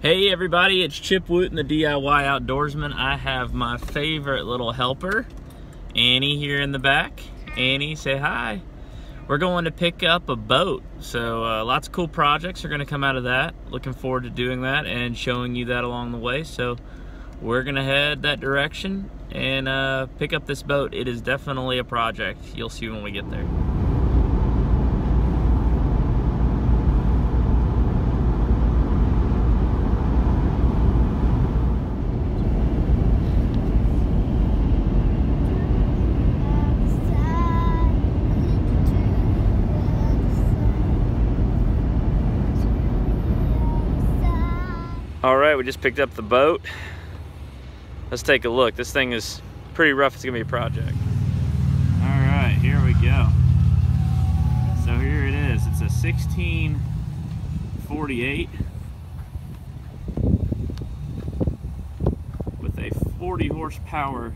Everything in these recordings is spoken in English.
Hey everybody, it's Chip Wooten, the DIY Outdoorsman. I have my favorite little helper, Annie, here in the back. Annie, say hi. We're going to pick up a boat, so lots of cool projects are going to come out of that. Looking forward to doing that and showing you that along the way. So we're going to head that direction and pick up this boat. It is definitely a project. You'll see when we get there. All right, we just picked up the boat. Let's take a look. This thing is pretty rough. It's gonna be a project. All right, here we go. So here it is. It's a 1648 with a 40 horsepower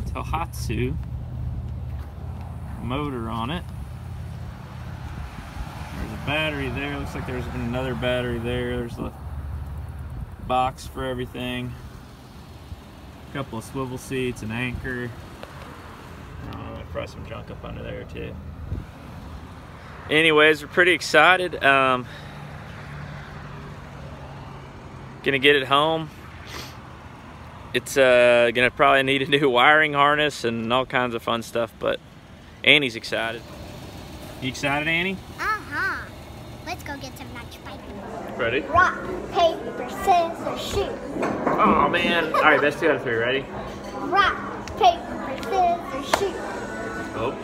Tohatsu motor on it. There's a battery there. Looks like there's another battery there. There's the box for everything, a couple of swivel seats, an anchor. I'm gonna throw some junk up under there too. Anyways, we're pretty excited. Gonna get it home. It's gonna probably need a new wiring harness and all kinds of fun stuff, but Annie's excited. You excited, Annie? Uh-huh. Let's go get some lunch bite. Ready? Rock, paper, scissors, shoot. Oh man. All right, best two out of three. Ready? Rock, paper, scissors, shoot. Oh.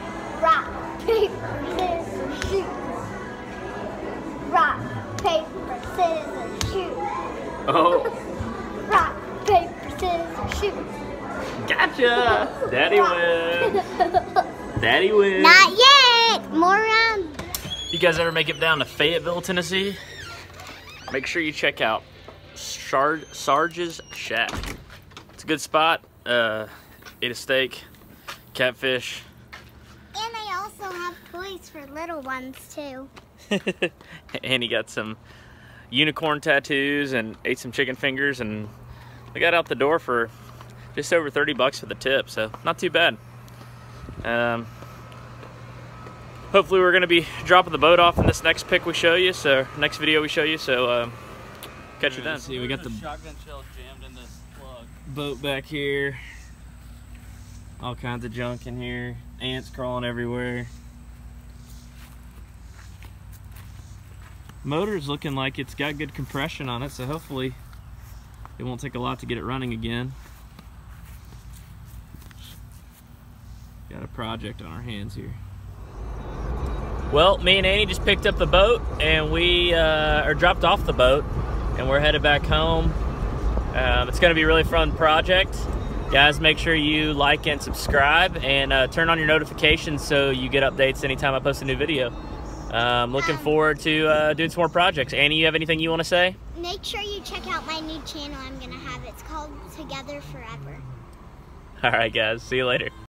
Rock, paper, scissors, shoot. Rock, paper, scissors, shoot. Oh. Rock, paper, scissors, shoot. Gotcha! Daddy wins. Daddy wins. Not yet. More rounds. You guys ever make it down to Fayetteville, Tennessee? Make sure you check out Sarge's Shack. It's a good spot. Eat a steak, catfish. And they also have toys for little ones too. And he got some unicorn tattoos and ate some chicken fingers, and they got out the door for just over 30 bucks for the tip, so not too bad. Hopefully we're going to be dropping the boat off in this next pic we show you, so next video we show you, so catch you then. See, we got the shotgun shells jammed in this plug. Boat back here. All kinds of junk in here. Ants crawling everywhere. Motor's looking like it's got good compression on it, so hopefully it won't take a lot to get it running again. Got a project on our hands here. Well, me and Annie just picked up the boat, and we dropped off the boat, and we're headed back home. It's going to be a really fun project. Guys, make sure you like and subscribe, and turn on your notifications so you get updates anytime I post a new video. Looking forward to doing some more projects. Annie, you have anything you want to say? Make sure you check out my new channel I'm going to have. It's called Together Forever. All right, guys. See you later.